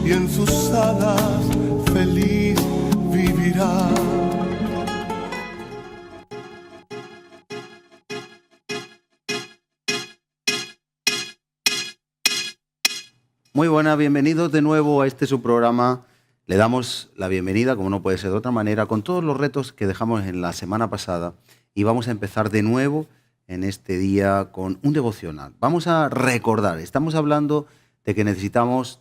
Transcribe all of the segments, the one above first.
y en sus alas feliz vivirá. Muy buenas, bienvenidos de nuevo a su programa. Le damos la bienvenida, como no puede ser de otra manera, con todos los retos que dejamos en la semana pasada y vamos a empezar de nuevo en este día con un devocional. Vamos a recordar, estamos hablando de que necesitamos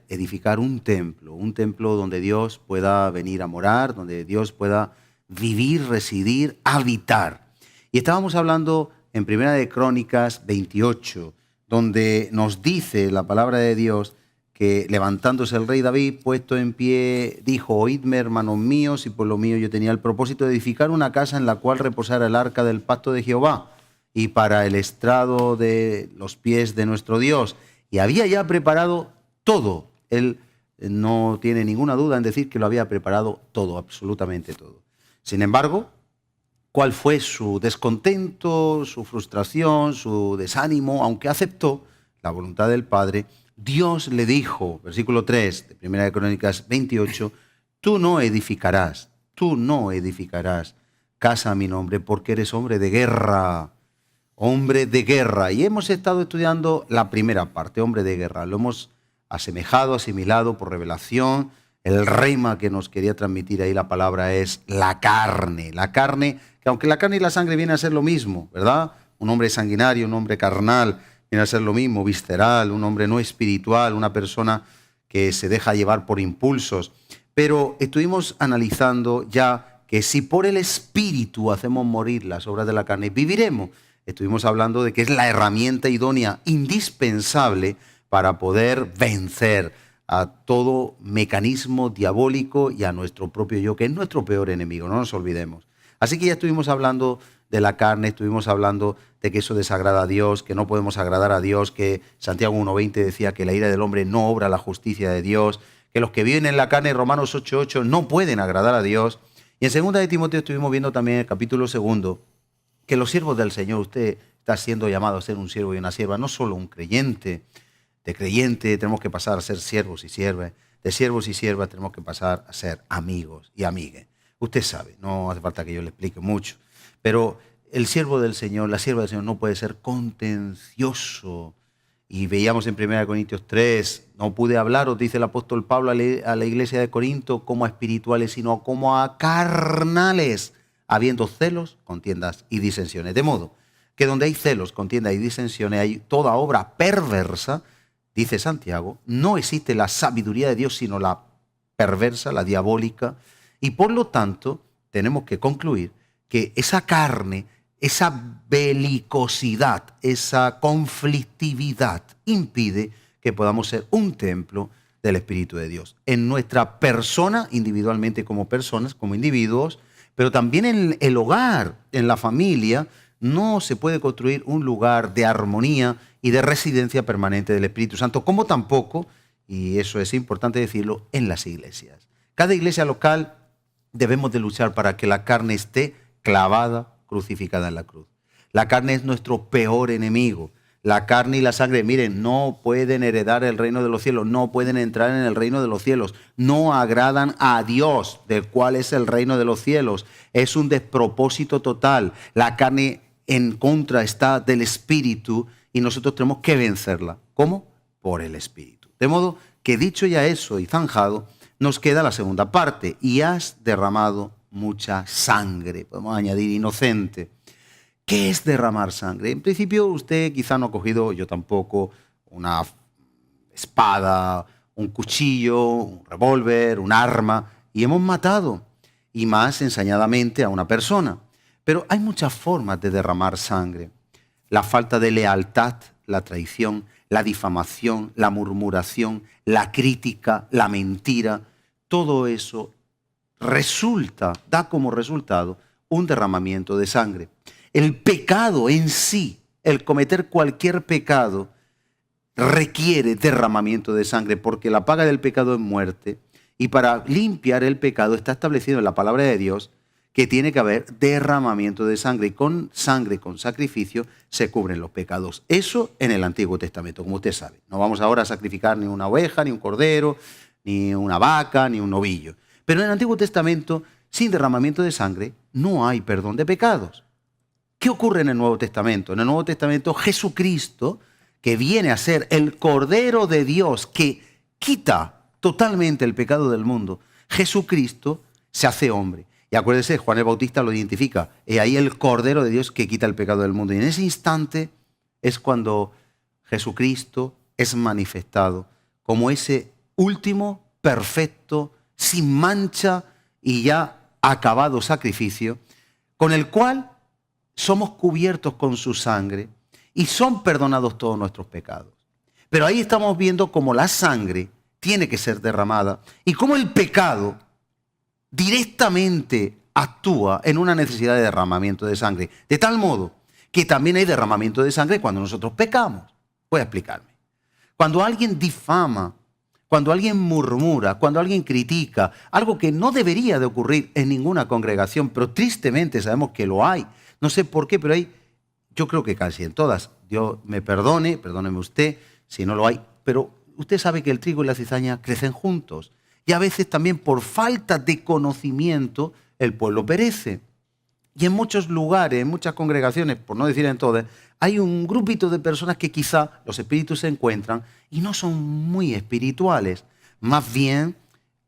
edificar un templo donde Dios pueda venir a morar, donde Dios pueda vivir, residir, habitar. Y estábamos hablando en Primera de Crónicas 28, donde nos dice la palabra de Dios que levantándose el rey David, puesto en pie, dijo: oídme, hermanos míos y pueblo mío, yo tenía el propósito de edificar una casa en la cual reposara el arca del pacto de Jehová y para el estrado de los pies de nuestro Dios. Y había ya preparado todo. Él no tiene ninguna duda en decir que lo había preparado todo, absolutamente todo. Sin embargo, ¿cuál fue su descontento, su frustración, su desánimo? Aunque aceptó la voluntad del Padre, Dios le dijo, versículo 3 de Primera de Crónicas 28, tú no edificarás casa a mi nombre, porque eres hombre de guerra. Hombre de guerra. Y hemos estado estudiando la primera parte, hombre de guerra. Lo hemos asimilado por revelación. El rema que nos quería transmitir ahí la palabra es la carne. La carne, que aunque la carne y la sangre vienen a ser lo mismo, ¿verdad? Un hombre sanguinario, un hombre carnal, viene a ser lo mismo, visceral, un hombre no espiritual, una persona que se deja llevar por impulsos. Pero estuvimos analizando ya que si por el Espíritu hacemos morir las obras de la carne, viviremos. Estuvimos hablando de que es la herramienta idónea, indispensable para poder vencer a todo mecanismo diabólico y a nuestro propio yo, que es nuestro peor enemigo, no nos olvidemos. Así que ya estuvimos hablando de la carne, estuvimos hablando de que eso desagrada a Dios, que no podemos agradar a Dios, que Santiago 1:20 decía que la ira del hombre no obra la justicia de Dios, que los que viven en la carne, Romanos 8:8, no pueden agradar a Dios. Y en 2 de Timoteo estuvimos viendo también el capítulo 2, que los siervos del Señor, usted está siendo llamado a ser un siervo y una sierva, no solo un creyente. De creyente tenemos que pasar a ser siervos y siervas. De siervos y siervas tenemos que pasar a ser amigos y amigues. Usted sabe, no hace falta que yo le explique mucho. Pero el siervo del Señor, la sierva del Señor no puede ser contencioso. Y veíamos en 1 Corintios 3, no pude hablaros, dice el apóstol Pablo a la iglesia de Corinto, como a espirituales, sino como a carnales, habiendo celos, contiendas y disensiones. De modo que donde hay celos, contiendas y disensiones, hay toda obra perversa. Dice Santiago, no existe la sabiduría de Dios, sino la perversa, la diabólica. Y por lo tanto, tenemos que concluir que esa carne, esa belicosidad, esa conflictividad impide que podamos ser un templo del Espíritu de Dios. En nuestra persona, individualmente como personas, como individuos, pero también en el hogar, en la familia, no se puede construir un lugar de armonía y de residencia permanente del Espíritu Santo, como tampoco, y eso es importante decirlo, en las iglesias. Cada iglesia local debemos de luchar para que la carne esté clavada, crucificada en la cruz. La carne es nuestro peor enemigo. La carne y la sangre, miren, no pueden heredar el reino de los cielos, no pueden entrar en el reino de los cielos, no agradan a Dios, del cual es el reino de los cielos. Es un despropósito total. La carne en contra está del Espíritu y nosotros tenemos que vencerla. ¿Cómo? Por el Espíritu. De modo que dicho ya eso y zanjado, nos queda la segunda parte. Y has derramado mucha sangre. Podemos añadir inocente. ¿Qué es derramar sangre? En principio usted quizá no ha cogido, yo tampoco, una espada, un cuchillo, un revólver, un arma, y hemos matado, y más ensañadamente a una persona. Pero hay muchas formas de derramar sangre. La falta de lealtad, la traición, la difamación, la murmuración, la crítica, la mentira, todo eso da como resultado un derramamiento de sangre. El pecado en sí, el cometer cualquier pecado, requiere derramamiento de sangre, porque la paga del pecado es muerte, y para limpiar el pecado está establecido en la palabra de Dios que tiene que haber derramamiento de sangre. Y con sangre, con sacrificio, se cubren los pecados. Eso en el Antiguo Testamento, como usted sabe. No vamos ahora a sacrificar ni una oveja, ni un cordero, ni una vaca, ni un novillo. Pero en el Antiguo Testamento, sin derramamiento de sangre, no hay perdón de pecados. ¿Qué ocurre en el Nuevo Testamento? En el Nuevo Testamento, Jesucristo, que viene a ser el Cordero de Dios, que quita totalmente el pecado del mundo, Jesucristo se hace hombre. Y acuérdese, Juan el Bautista lo identifica. Y ahí el Cordero de Dios que quita el pecado del mundo. Y en ese instante es cuando Jesucristo es manifestado como ese último, perfecto, sin mancha y ya acabado sacrificio, con el cual somos cubiertos con su sangre y son perdonados todos nuestros pecados. Pero ahí estamos viendo cómo la sangre tiene que ser derramada y cómo el pecado directamente actúa en una necesidad de derramamiento de sangre. De tal modo que también hay derramamiento de sangre cuando nosotros pecamos. Voy a explicarme. Cuando alguien difama, cuando alguien murmura, cuando alguien critica, algo que no debería de ocurrir en ninguna congregación, pero tristemente sabemos que lo hay. No sé por qué, pero hay, yo creo que casi en todas. Dios me perdone, perdóneme usted si no lo hay, pero usted sabe que el trigo y la cizaña crecen juntos. Y a veces también por falta de conocimiento el pueblo perece. Y en muchos lugares, en muchas congregaciones, por no decir en todas, hay un grupito de personas que quizá los espíritus se encuentran y no son muy espirituales. Más bien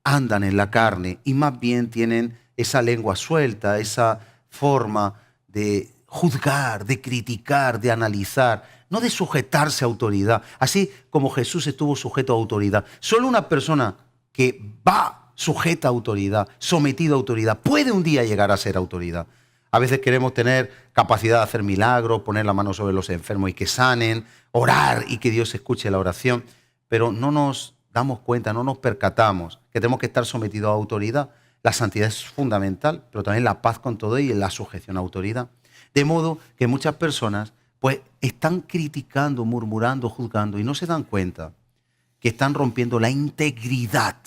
andan en la carne y más bien tienen esa lengua suelta, esa forma de juzgar, de criticar, de analizar, no de sujetarse a autoridad. Así como Jesús estuvo sujeto a autoridad. Solo una persona que va sujeta a autoridad, sometida a autoridad, puede un día llegar a ser autoridad. A veces queremos tener capacidad de hacer milagros, poner la mano sobre los enfermos y que sanen, orar y que Dios escuche la oración, pero no nos damos cuenta, no nos percatamos que tenemos que estar sometidos a autoridad. La santidad es fundamental, pero también la paz con todo y la sujeción a autoridad. De modo que muchas personas pues están criticando, murmurando, juzgando y no se dan cuenta que están rompiendo la integridad,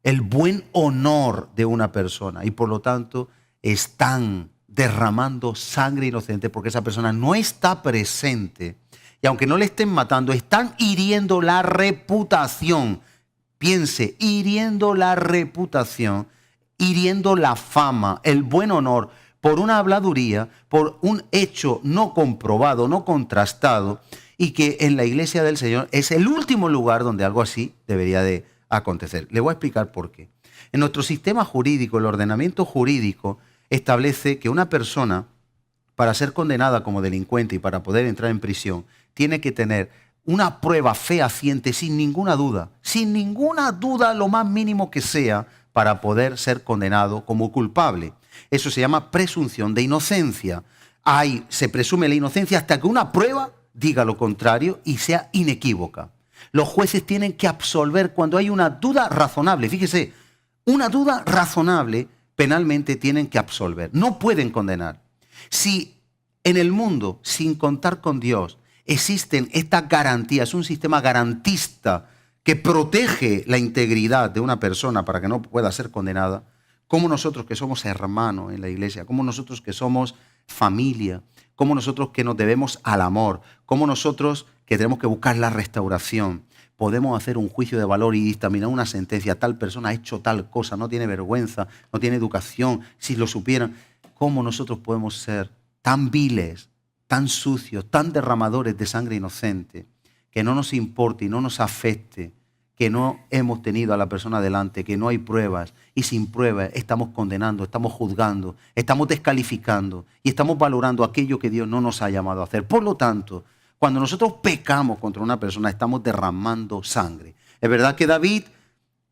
el buen honor de una persona y por lo tanto están derramando sangre inocente porque esa persona no está presente y aunque no le estén matando, están hiriendo la reputación. Piense, hiriendo la reputación, hiriendo la fama, el buen honor, por una habladuría, por un hecho no comprobado, no contrastado, y que en la iglesia del Señor es el último lugar donde algo así debería de acontecer. Le voy a explicar por qué. En nuestro sistema jurídico, el ordenamiento jurídico establece que una persona, para ser condenada como delincuente y para poder entrar en prisión, tiene que tener una prueba fehaciente sin ninguna duda, lo más mínimo que sea, para poder ser condenado como culpable. Eso se llama presunción de inocencia. Se presume la inocencia hasta que una prueba diga lo contrario y sea inequívoca. Los jueces tienen que absolver cuando hay una duda razonable. Fíjese, una duda razonable penalmente tienen que absolver. No pueden condenar. Si en el mundo, sin contar con Dios, existen estas garantías, un sistema garantista que protege la integridad de una persona para que no pueda ser condenada, como nosotros que somos hermanos en la iglesia, como nosotros que somos familia, como nosotros que nos debemos al amor, como nosotros que tenemos que buscar la restauración, podemos hacer un juicio de valor y dictaminar una sentencia. Tal persona ha hecho tal cosa, no tiene vergüenza, no tiene educación. Si lo supieran, ¿cómo nosotros podemos ser tan viles, tan sucios, tan derramadores de sangre inocente, que no nos importe y no nos afecte, que no hemos tenido a la persona delante, que no hay pruebas, y sin pruebas estamos condenando, estamos juzgando, estamos descalificando y estamos valorando aquello que Dios no nos ha llamado a hacer? Por lo tanto, cuando nosotros pecamos contra una persona, estamos derramando sangre. Es verdad que David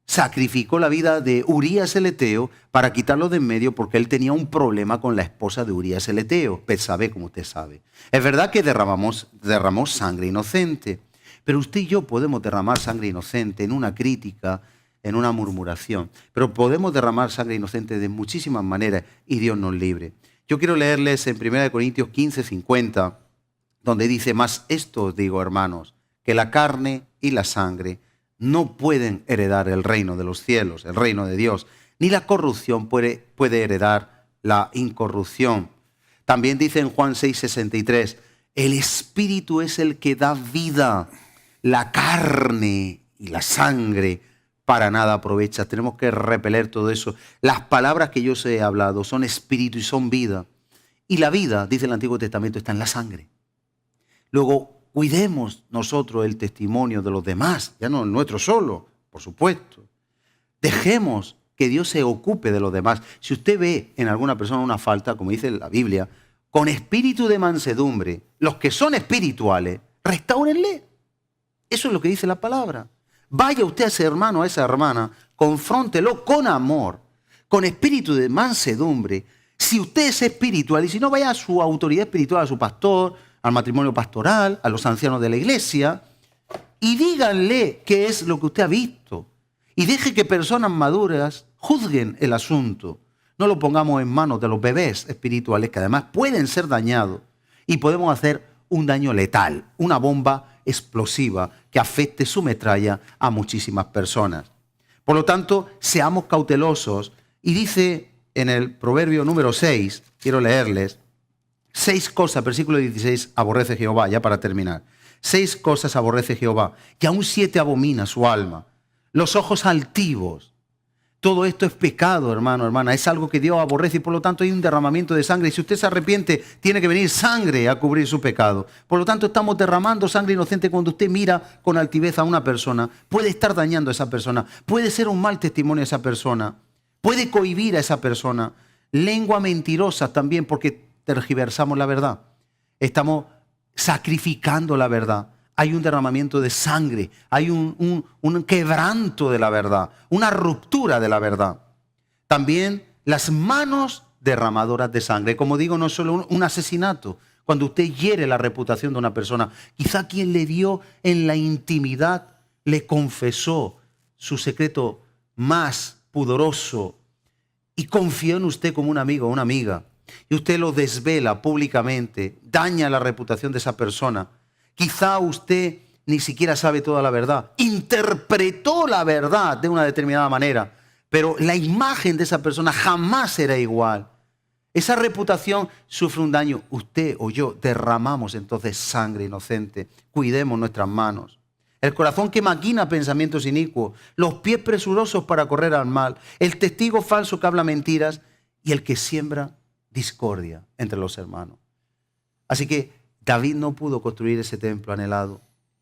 sacrificó la vida de Urías el Eteo para quitarlo de en medio porque él tenía un problema con la esposa de Urías el Eteo, Betsabé, como usted sabe. Es verdad que derramó sangre inocente, pero usted y yo podemos derramar sangre inocente en una crítica, en una murmuración, pero podemos derramar sangre inocente de muchísimas maneras y Dios nos libre. Yo quiero leerles en 1 Corintios 15:50, donde dice: mas esto os digo, hermanos, que la carne y la sangre no pueden heredar el reino de los cielos, el reino de Dios, ni la corrupción puede heredar la incorrupción. También dice en Juan 6:63, el Espíritu es el que da vida, la carne y la sangre para nada aprovecha. Tenemos que repeler todo eso. Las palabras que yo os he hablado son espíritu y son vida. Y la vida, dice el Antiguo Testamento, está en la sangre. Luego, cuidemos nosotros el testimonio de los demás, ya no el nuestro solo, por supuesto. Dejemos que Dios se ocupe de los demás. Si usted ve en alguna persona una falta, como dice la Biblia, con espíritu de mansedumbre, los que son espirituales, restáurenle. Eso es lo que dice la palabra. Vaya usted a ese hermano, a esa hermana, confróntelo con amor, con espíritu de mansedumbre. Si usted es espiritual, y si no, vaya a su autoridad espiritual, a su pastor, al matrimonio pastoral, a los ancianos de la iglesia, y díganle qué es lo que usted ha visto. Y deje que personas maduras juzguen el asunto. No lo pongamos en manos de los bebés espirituales, que además pueden ser dañados, y podemos hacer un daño letal, una bomba explosiva que afecte su metralla a muchísimas personas. Por lo tanto, seamos cautelosos. Y dice en el proverbio número 6, quiero leerles, 6 cosas, versículo 16, aborrece Jehová, ya para terminar. 6 cosas aborrece Jehová, y aún 7 abomina su alma. Los ojos altivos. Todo esto es pecado, hermano, hermana. Es algo que Dios aborrece y por lo tanto hay un derramamiento de sangre. Y si usted se arrepiente, tiene que venir sangre a cubrir su pecado. Por lo tanto, estamos derramando sangre inocente cuando usted mira con altivez a una persona. Puede estar dañando a esa persona. Puede ser un mal testimonio a esa persona. Puede cohibir a esa persona. Lengua mentirosa también porque tergiversamos la verdad. Estamos sacrificando la verdad. Hay un derramamiento de sangre, hay un quebranto de la verdad, una ruptura de la verdad. También las manos derramadoras de sangre. Como digo, no es solo un asesinato. Cuando usted hiere la reputación de una persona, quizá quien le dio en la intimidad, le confesó su secreto más pudoroso y confió en usted como un amigo o una amiga. Y usted lo desvela públicamente, daña la reputación de esa persona. Quizá usted ni siquiera sabe toda la verdad. Interpretó la verdad de una determinada manera, pero la imagen de esa persona jamás será igual. Esa reputación sufre un daño. Usted o yo derramamos entonces sangre inocente. Cuidemos nuestras manos. El corazón que maquina pensamientos inicuos, los pies presurosos para correr al mal, el testigo falso que habla mentiras y el que siembra discordia entre los hermanos. Así que David no pudo construir ese templo anhelado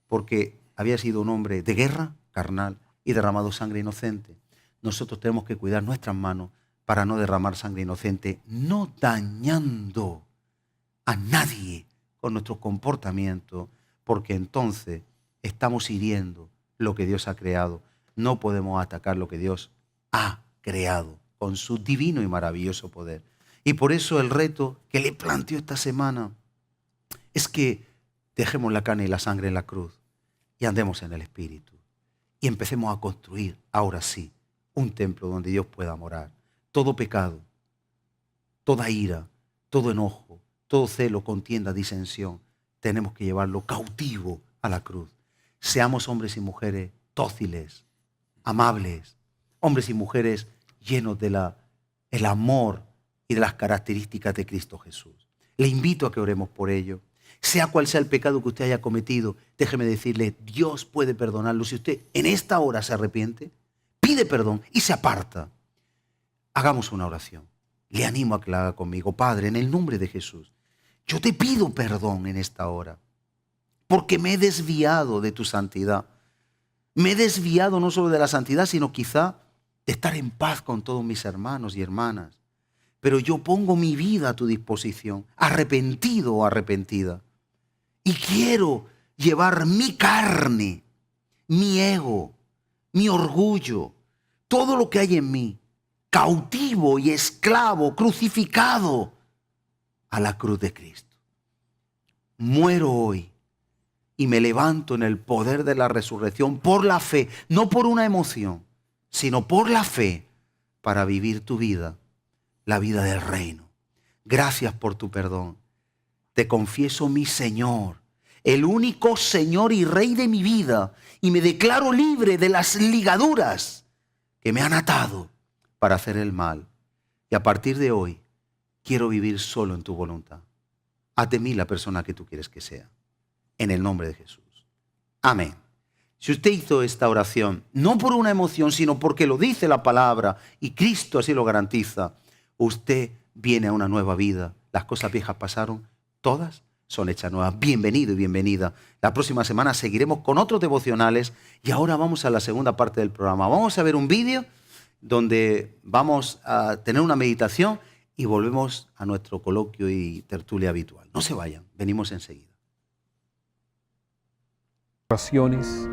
porque había sido un hombre de guerra carnal y derramado sangre inocente. Nosotros tenemos que cuidar nuestras manos para no derramar sangre inocente, no dañando a nadie con nuestro comportamiento, porque entonces estamos hiriendo lo que Dios ha creado. No podemos atacar lo que Dios ha creado con su divino y maravilloso poder. Y por eso el reto que le planteo esta semana es que dejemos la carne y la sangre en la cruz y andemos en el Espíritu. Y empecemos a construir, ahora sí, un templo donde Dios pueda morar. Todo pecado, toda ira, todo enojo, todo celo, contienda, disensión, tenemos que llevarlo cautivo a la cruz. Seamos hombres y mujeres dóciles, amables, hombres y mujeres llenos de el amor y de las características de Cristo Jesús. Le invito a que oremos por ello. Sea cual sea el pecado que usted haya cometido, déjeme decirle, Dios puede perdonarlo. Si usted en esta hora se arrepiente, pide perdón y se aparta. Hagamos una oración. Le animo a que la haga conmigo. Padre, en el nombre de Jesús, yo te pido perdón en esta hora, porque me he desviado de tu santidad. Me he desviado no solo de la santidad, sino quizá de estar en paz con todos mis hermanos y hermanas. Pero yo pongo mi vida a tu disposición, arrepentido o arrepentida. Y quiero llevar mi carne, mi ego, mi orgullo, todo lo que hay en mí, cautivo y esclavo, crucificado a la cruz de Cristo. Muero hoy y me levanto en el poder de la resurrección por la fe, no por una emoción, sino por la fe para vivir tu vida, la vida del reino. Gracias por tu perdón. Te confieso mi Señor, el único Señor y Rey de mi vida, y me declaro libre de las ligaduras que me han atado para hacer el mal. Y a partir de hoy, quiero vivir solo en tu voluntad. Haz de mí la persona que tú quieres que sea. En el nombre de Jesús. Amén. Si usted hizo esta oración, no por una emoción, sino porque lo dice la palabra y Cristo así lo garantiza, usted viene a una nueva vida. Las cosas viejas pasaron, todas son hechas nuevas. Bienvenido y bienvenida. La próxima semana seguiremos con otros devocionales y ahora vamos a la segunda parte del programa. Vamos a ver un vídeo donde vamos a tener una meditación y volvemos a nuestro coloquio y tertulia habitual. No se vayan, venimos enseguida. Oraciones,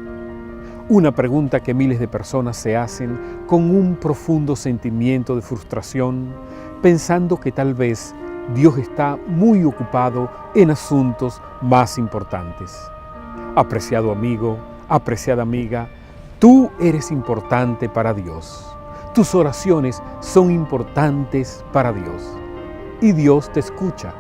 una pregunta que miles de personas se hacen con un profundo sentimiento de frustración, pensando que tal vez Dios está muy ocupado en asuntos más importantes. Apreciado amigo, apreciada amiga, tú eres importante para Dios. Tus oraciones son importantes para Dios y Dios te escucha.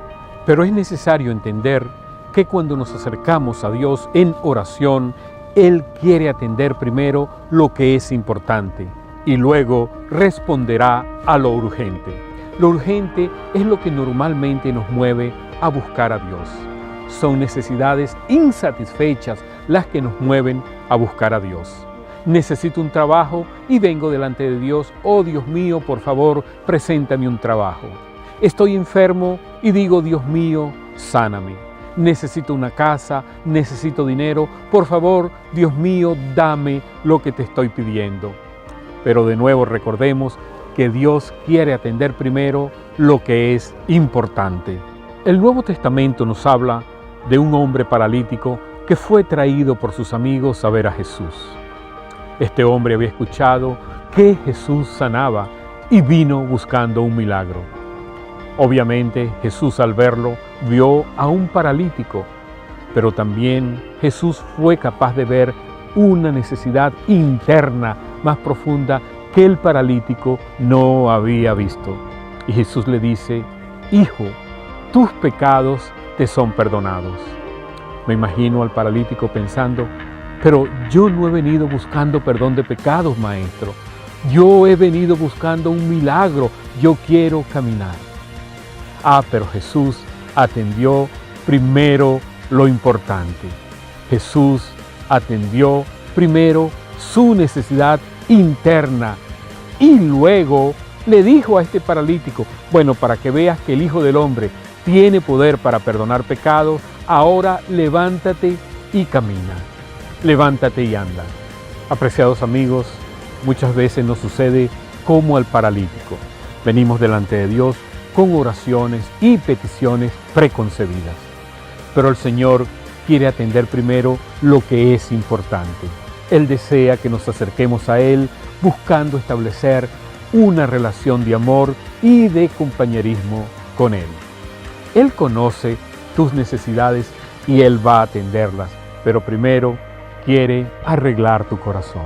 Pero es necesario entender que cuando nos acercamos a Dios en oración, Él quiere atender primero lo que es importante y luego responderá a lo urgente. Lo urgente es lo que normalmente nos mueve a buscar a Dios. Son necesidades insatisfechas las que nos mueven a buscar a Dios. Necesito un trabajo y vengo delante de Dios. Oh Dios mío, por favor, preséntame un trabajo. Estoy enfermo y digo, Dios mío, sáname. Necesito una casa, necesito dinero. Por favor, Dios mío, dame lo que te estoy pidiendo. Pero de nuevo recordemos que Dios quiere atender primero lo que es importante. El Nuevo Testamento nos habla de un hombre paralítico que fue traído por sus amigos a ver a Jesús. Este hombre había escuchado que Jesús sanaba y vino buscando un milagro. Obviamente Jesús al verlo vio a un paralítico, pero también Jesús fue capaz de ver una necesidad interna más profunda que el paralítico no había visto. Y Jesús le dice, hijo, tus pecados te son perdonados. Me imagino al paralítico pensando, pero yo no he venido buscando perdón de pecados, maestro. Yo he venido buscando un milagro. Yo quiero caminar. Pero Jesús atendió primero lo importante. Jesús atendió primero su necesidad interna y luego le dijo a este paralítico, bueno, para que veas que el Hijo del Hombre tiene poder para perdonar pecados, ahora levántate y camina. Levántate y anda. Apreciados amigos, muchas veces nos sucede como al paralítico. Venimos delante de Dios con oraciones y peticiones preconcebidas. Pero el Señor quiere atender primero lo que es importante. Él desea que nos acerquemos a Él buscando establecer una relación de amor y de compañerismo con Él. Él conoce tus necesidades y Él va a atenderlas, pero primero quiere arreglar tu corazón.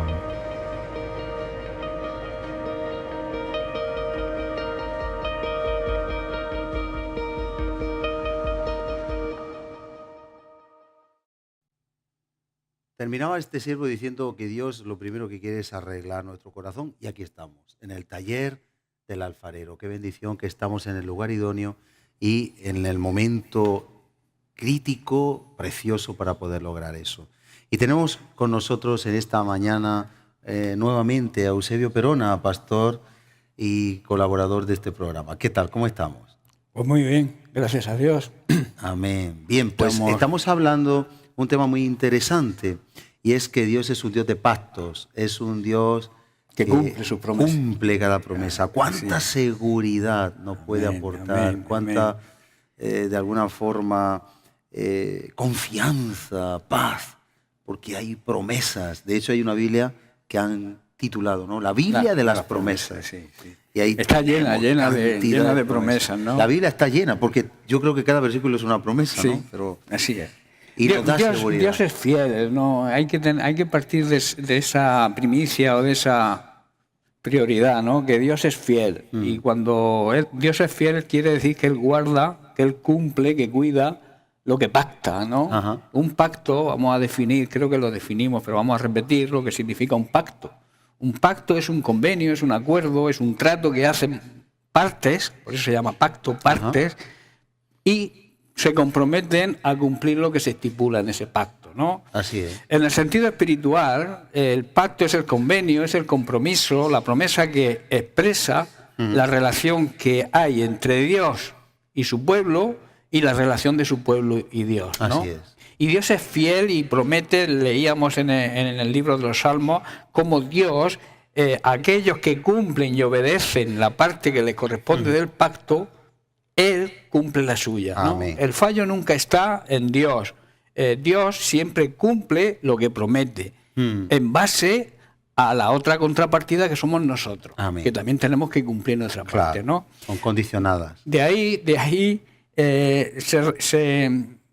Terminaba este siervo diciendo que Dios lo primero que quiere es arreglar nuestro corazón y aquí estamos, en el taller del alfarero. Qué bendición que estamos en el lugar idóneo y en el momento crítico, precioso para poder lograr eso. Y tenemos con nosotros en esta mañana nuevamente a Eusebio Perona, pastor y colaborador de este programa. ¿Qué tal? ¿Cómo estamos? Pues muy bien, gracias a Dios. Amén. Bien, pues estamos hablando un tema muy interesante y es que Dios es un Dios de pactos, es un Dios que cumple sus promesas. Cumple cada promesa. ¿Cuánta seguridad nos puede aportar? Amén, ¿Cuánta, de alguna forma, confianza, paz? Porque hay promesas. De hecho, hay una Biblia que han titulado, ¿no? La Biblia de las promesas. Sí, sí. Y ahí está llena de promesas, ¿no? La Biblia está llena, porque yo creo que cada versículo es una promesa, sí, ¿no? Pero, así es. Y nos da seguridad. Dios es fiel, ¿no? Hay que partir de esa primicia o de esa prioridad, ¿no? Que Dios es fiel. Y cuando Dios es fiel quiere decir que Él guarda, que Él cumple, que cuida lo que pacta, ¿no? Ajá. Un pacto, vamos a definir, creo que lo definimos, pero vamos a repetir lo que significa un pacto. Un pacto es un convenio, es un acuerdo, es un trato que hacen partes, por eso se llama pacto, partes, y se comprometen a cumplir lo que se estipula en ese pacto, ¿no? Así es. En el sentido espiritual, el pacto es el convenio, es el compromiso, la promesa que expresa la relación que hay entre Dios y su pueblo y la relación de su pueblo y Dios, ¿no? Así es. Y Dios es fiel y promete, leíamos en el libro de los Salmos, como Dios, aquellos que cumplen y obedecen la parte que les corresponde del pacto, Él cumple la suya, ¿no? Amén. El fallo nunca está en Dios. Dios siempre cumple lo que promete, en base a la otra contrapartida que somos nosotros, Amén. que también tenemos que cumplir nuestra Claro, parte, ¿no? son condicionadas. De ahí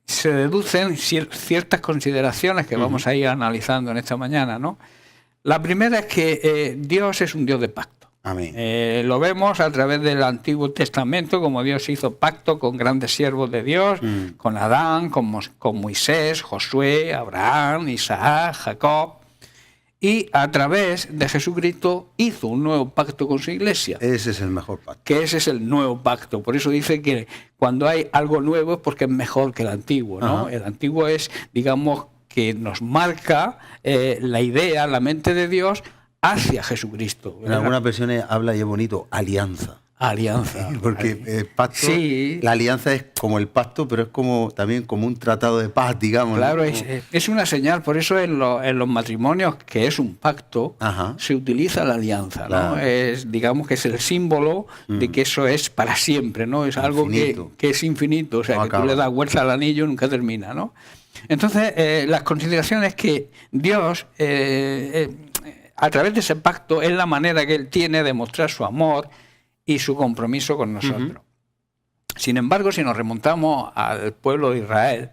se deducen ciertas consideraciones que vamos a ir analizando en esta mañana, ¿no? La primera es que Dios es un Dios de pacto. Amén. Lo vemos a través del Antiguo Testamento, como Dios hizo pacto con grandes siervos de Dios, con Adán, con Moisés, Josué, Abraham, Isaac, Jacob. Y a través de Jesucristo hizo un nuevo pacto con su iglesia. Ese es el mejor pacto. Que ese es el nuevo pacto. Por eso dice que cuando hay algo nuevo es porque es mejor que el antiguo, ¿no? Ajá. El antiguo es, digamos, que nos marca la idea, la mente de Dios hacia Jesucristo. En algunas versiones habla, y es bonito, alianza. Alianza. Porque el pacto, Sí. la alianza es como el pacto, pero es como también como un tratado de paz, digamos. Claro, ¿no? es una señal, por eso en los matrimonios, que es un pacto, Ajá. se utiliza la alianza, ¿no? Claro. Digamos que es el símbolo de que eso es para siempre, ¿no? Es algo Infinito. que es infinito, o sea, No que tú acaba. le das vuelta al anillo y nunca termina, ¿no? Entonces, las consideraciones que Dios, a través de ese pacto, es la manera que Él tiene de mostrar su amor y su compromiso con nosotros. Sin embargo, si nos remontamos al pueblo de Israel,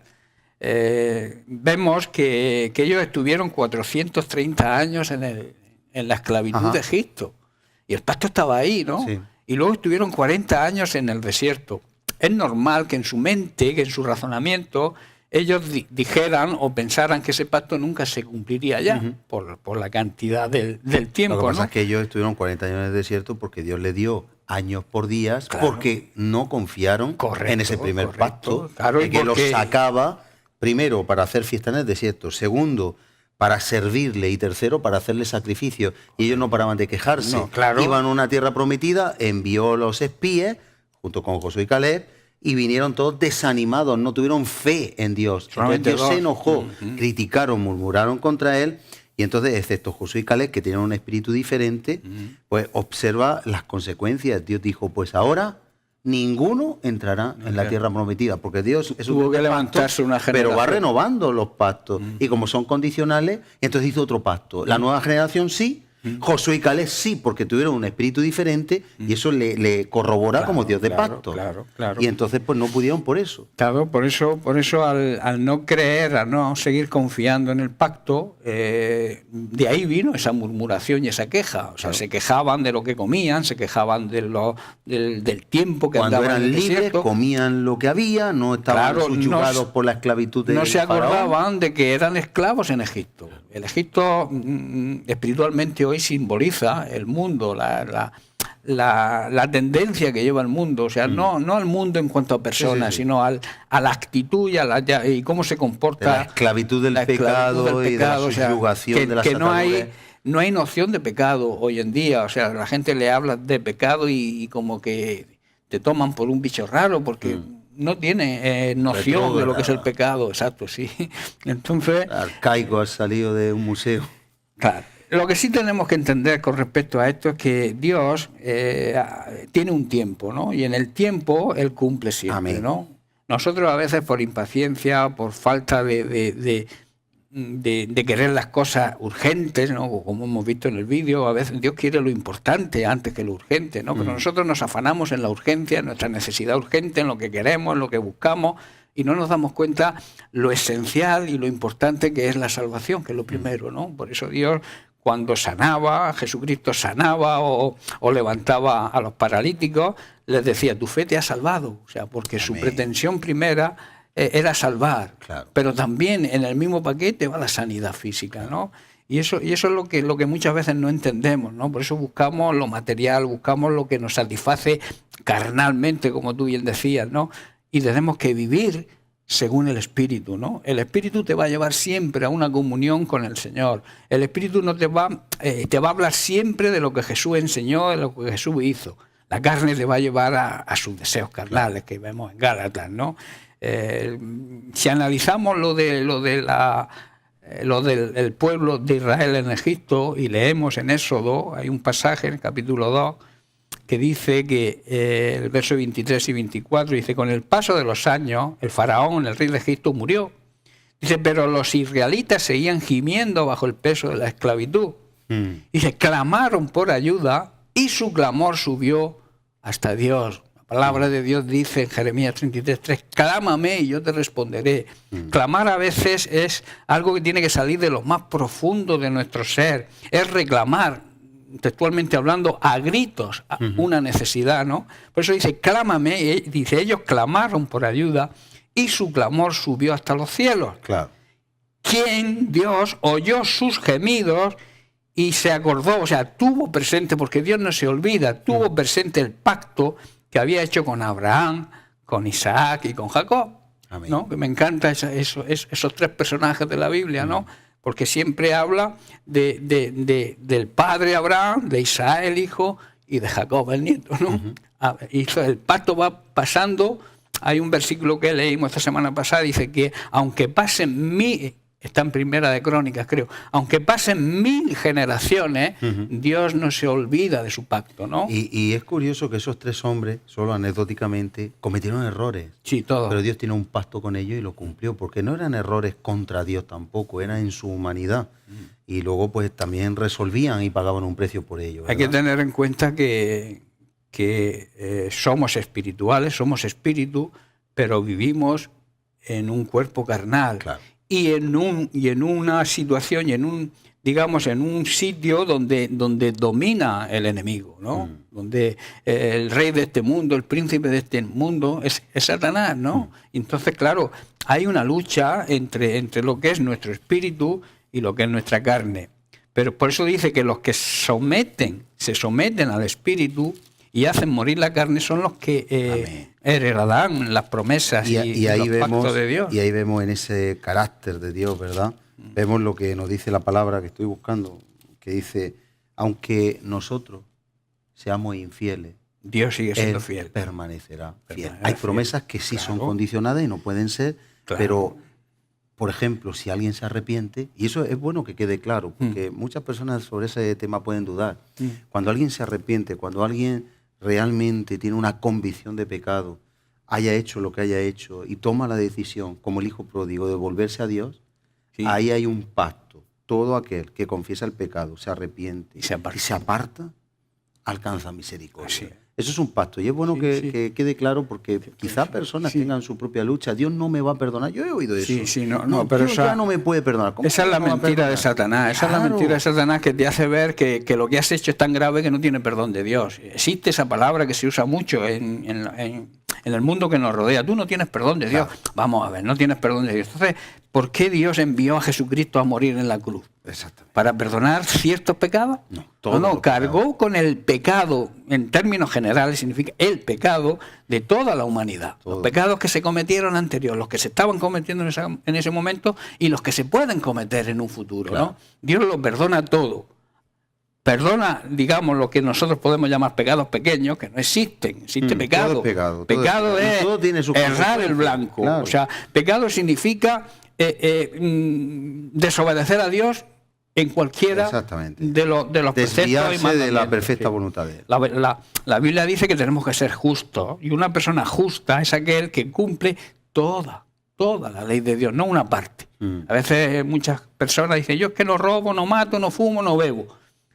vemos que ellos estuvieron 430 años en la esclavitud Ajá. de Egipto. Y el pacto estaba ahí, ¿no? Sí. Y luego estuvieron 40 años en el desierto. Es normal que en su mente, que en su razonamiento, ellos dijeran o pensaran que ese pacto nunca se cumpliría ya, por la cantidad del tiempo, Lo que pasa ¿no? es que ellos estuvieron 40 años en el desierto porque Dios les dio años por días, Claro. porque no confiaron Correcto, en ese primer correcto. pacto, Claro, de y que los porque- sacaba, primero, para hacer fiesta en el desierto, segundo, para servirle, y tercero, para hacerle sacrificio. Y ellos no paraban de quejarse. No, claro. Iban a una tierra prometida, envió los espías, junto con Josué y Caleb, y vinieron todos desanimados, no tuvieron fe en Dios. Entonces Solamente Dios dos. se enojó, criticaron, murmuraron contra él, y entonces, excepto Josué y Caleb, que tenían un espíritu diferente, pues observa las consecuencias. Dios dijo, pues ahora ninguno entrará en la tierra prometida, porque Dios es Tuvo un que pacto, levantarse una pero va generación. renovando los pactos. Y como son condicionales, entonces hizo otro pacto. La nueva generación sí, Josué y Caleb sí, porque tuvieron un espíritu diferente, y eso le corrobora como Dios de claro, pacto. claro, claro. Y entonces pues no pudieron por eso. Claro, por eso al no creer, al no seguir confiando en el pacto, de ahí vino esa murmuración y esa queja. O sea, se quejaban de lo que comían, se quejaban del tiempo que Cuando andaban eran en el libres, desierto. comían lo que había, no estaban Claro, subyugados no- por la esclavitud de No se acordaban de que eran esclavos en Egipto. El Egipto espiritualmente hoy simboliza el mundo, la tendencia que lleva el mundo, o sea, no al mundo en cuanto a personas, Sí, sí. sino a la actitud y cómo se comporta. De la esclavitud del la esclavitud pecado del y de la pecado, o sea, subyugación de las que no ataduras. no hay noción de pecado hoy en día, o sea, la gente le habla de pecado y como que te toman por un bicho raro porque no tiene noción de lo que es el pecado, exacto, sí. Entonces, Arcaico, ha salido de un museo. claro, lo que sí tenemos que entender con respecto a esto es que Dios tiene un tiempo, ¿no? Y en el tiempo Él cumple siempre, Amén. ¿no? Nosotros a veces por impaciencia, por falta de querer las cosas urgentes, ¿no? Como hemos visto en el vídeo, a veces Dios quiere lo importante antes que lo urgente, ¿no? Pero nosotros nos afanamos en la urgencia, en nuestra necesidad urgente, en lo que queremos, en lo que buscamos, y no nos damos cuenta lo esencial y lo importante que es la salvación, que es lo primero, ¿no? Por eso Dios, cuando sanaba, Jesucristo sanaba o levantaba a los paralíticos, les decía, tu fe te ha salvado, o sea, porque su Amén. pretensión primera era salvar, Claro. pero también en el mismo paquete va la sanidad física, ¿no? Y eso es lo que muchas veces no entendemos, ¿no? Por eso buscamos lo material, buscamos lo que nos satisface carnalmente, como tú bien decías, ¿no? Y tenemos que vivir según el Espíritu, ¿no? El Espíritu te va a llevar siempre a una comunión con el Señor. El Espíritu no te va a hablar siempre de lo que Jesús enseñó, de lo que Jesús hizo. La carne te va a llevar a sus deseos carnales que vemos en Gálatas, ¿no? Si analizamos lo del pueblo de Israel en Egipto y leemos en Éxodo, hay un pasaje en el capítulo 2 que dice que el verso 23 y 24 dice: con el paso de los años el faraón, el rey de Egipto, murió. Dice, pero los israelitas seguían gimiendo bajo el peso de la esclavitud. Dice, clamaron por ayuda y su clamor subió hasta Dios. La palabra de Dios dice en Jeremías 33:3, clámame y yo te responderé. Clamar a veces es algo que tiene que salir de lo más profundo de nuestro ser. Es reclamar, textualmente hablando, a gritos, una necesidad, ¿no? Por eso dice, clámame, dice, ellos clamaron por ayuda y su clamor subió hasta los cielos. Claro. ¿Quién? Dios oyó sus gemidos y se acordó, o sea, tuvo presente, porque Dios no se olvida, tuvo presente el pacto que había hecho con Abraham, con Isaac y con Jacob. Amén. ¿No? Que me encantan esos tres personajes de la Biblia, ¿no? Porque siempre habla del padre Abraham, de Isaac el hijo y de Jacob el nieto, ¿no? Y el pacto va pasando. Hay un versículo que leímos esta semana pasada, dice que aunque pasen está en Primera de Crónicas, creo, aunque pasen 1000 generaciones, Dios no se olvida de su pacto, ¿no? Y es curioso que esos tres hombres, solo anecdóticamente, cometieron errores. Sí, todos. Pero Dios tiene un pacto con ellos y lo cumplió, porque no eran errores contra Dios tampoco, eran en su humanidad. Y luego pues también resolvían y pagaban un precio por ello, ¿verdad? Hay que tener en cuenta que somos espirituales, somos espíritu, pero vivimos en un cuerpo carnal. Claro. Y en una situación, y en un sitio donde domina el enemigo, ¿no? Donde el rey de este mundo, el príncipe de este mundo es Satanás, ¿no? Entonces, claro, hay una lucha entre lo que es nuestro espíritu y lo que es nuestra carne. Pero por eso dice que los que se someten al espíritu y hacen morir la carne son los que heredarán las promesas y ahí los vemos, pactos de Dios. Y ahí vemos en ese carácter de Dios, ¿verdad? Vemos lo que nos dice la palabra que estoy buscando, que dice, aunque nosotros seamos infieles, Dios sigue siendo Él fiel. permanecerá fiel. Hay promesas que sí son condicionadas y no pueden ser, Claro. pero, por ejemplo, si alguien se arrepiente, y eso es bueno que quede claro, porque muchas personas sobre ese tema pueden dudar. Cuando alguien se arrepiente, cuando alguien realmente tiene una convicción de pecado, haya hecho lo que haya hecho y toma la decisión, como el hijo pródigo, de volverse a Dios, ahí hay un pacto. Todo aquel que confiesa el pecado, se arrepiente y se aparta, alcanza misericordia. Sí. Eso es un pacto y es bueno que quede claro, porque quizá personas tengan su propia lucha. Dios no me va a perdonar. Yo he oído eso. Pero Dios ya no me puede perdonar. ¿Cómo esa es la no me va a mentira de perdonar? Satanás. Esa es la mentira de Satanás que te hace ver que lo que has hecho es tan grave que no tiene perdón de Dios. Existe esa palabra que se usa mucho en el mundo que nos rodea. Tú no tienes perdón de Dios. Claro. Vamos a ver, no tienes perdón de Dios. Entonces, ¿por qué Dios envió a Jesucristo a morir en la cruz? Exactamente. ¿Para perdonar ciertos pecados? No, cargó con el pecado, en términos generales significa el pecado de toda la humanidad. Todo. Los pecados que se cometieron anterior, los que se estaban cometiendo en ese momento y los que se pueden cometer en un futuro. Claro. ¿No? Dios lo perdona todo. Perdona, digamos, lo que nosotros podemos llamar pecados pequeños, que no existen. Existe pecado. Todo es pecado. Pecado es todo tiene su errar el blanco. Claro. O sea, pecado significa desobedecer a Dios en cualquiera de los preceptos y mandamientos. De la perfecta voluntad de Él. La Biblia dice que tenemos que ser justos, y una persona justa es aquel que cumple toda la ley de Dios, no una parte. A veces muchas personas dicen, yo es que no robo, no mato, no fumo, no bebo.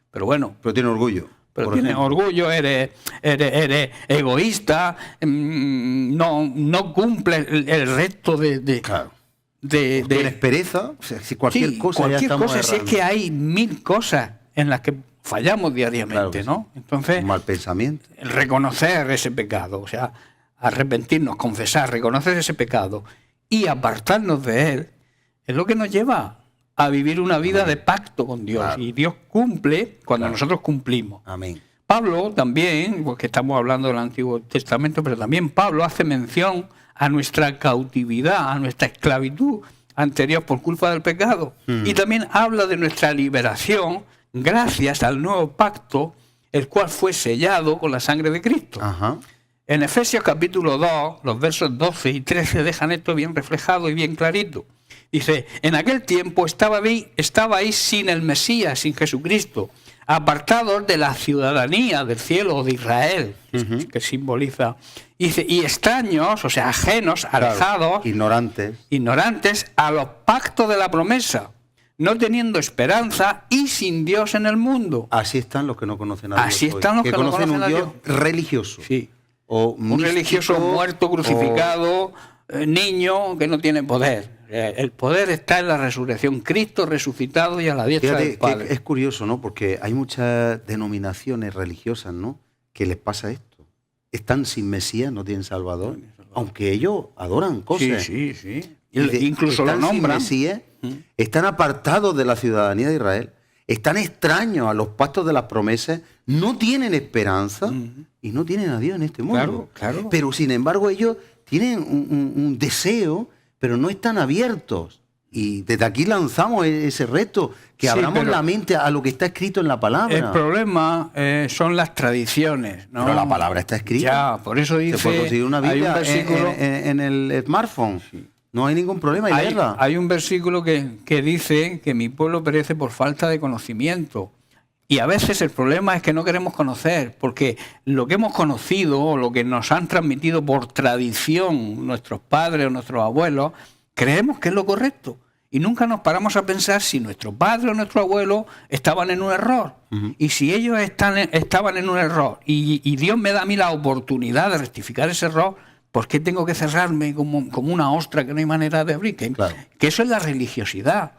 Pero bueno. Pero tiene orgullo. Pero tienes orgullo, eres egoísta, no cumples el resto de Claro. Tienes pereza, o sea, si cualquier cosa ya estamos errando. Si es que hay 1000 cosas en las que fallamos diariamente, claro, ¿no? Entonces, un mal pensamiento. Reconocer ese pecado, o sea, arrepentirnos, confesar, reconocer ese pecado y apartarnos de él, es lo que nos lleva a vivir una vida de pacto con Dios. Claro. Y Dios cumple cuando Claro. nosotros cumplimos. Amén. Pablo también, porque estamos hablando del Antiguo Testamento, pero también Pablo hace mención a nuestra cautividad, a nuestra esclavitud anterior por culpa del pecado. Y también habla de nuestra liberación gracias al nuevo pacto, el cual fue sellado con la sangre de Cristo. Ajá. En Efesios capítulo 2, los versos 12 y 13 dejan esto bien reflejado y bien clarito. Dice, en aquel tiempo estabais sin el Mesías, sin Jesucristo, apartados de la ciudadanía del cielo de Israel, que simboliza, dice, y extraños, o sea, ajenos, alejados, ignorantes a los pactos de la promesa, no teniendo esperanza y sin Dios en el mundo. Así están los que no conocen a Dios. Así hoy, están los que no conocen conocen un a Dios Dios. religioso. Sí. O Un místico, religioso muerto, o- crucificado, niño que no tiene poder. El poder está en la resurrección. Cristo resucitado y a la diestra Fíjate del Padre. que es curioso, ¿no? Porque hay muchas denominaciones religiosas, ¿no? Que les pasa esto. Están sin Mesías, no tienen Salvador, aunque ellos adoran cosas. Sí, sí, sí. Y de- Incluso lo están sin nombran. Mesías, están apartados de la ciudadanía de Israel, están extraños a los pactos de las promesas, no tienen esperanza y no tienen a Dios en este mundo. Claro, claro. Pero sin embargo ellos tienen un deseo, pero no están abiertos. Y desde aquí lanzamos ese reto, que Sí, abramos pero la mente a lo que está escrito en la palabra. El problema son las tradiciones, ¿no? Pero la palabra está escrita. Ya, por eso dice. Se puede conseguir una hay un Biblia versículo, en el smartphone. No hay ningún problema, y hay, leerla. hay un versículo que dice que mi pueblo perece por falta de conocimiento. Y a veces el problema es que no queremos conocer, porque lo que hemos conocido o lo que nos han transmitido por tradición nuestros padres o nuestros abuelos, creemos que es lo correcto. Y nunca nos paramos a pensar si nuestro padre o nuestro abuelo estaban en un error. Y si ellos estaban en un error y Dios me da a mí la oportunidad de rectificar ese error, ¿por qué tengo que cerrarme como una ostra que no hay manera de abrir? Claro. Que eso es la religiosidad.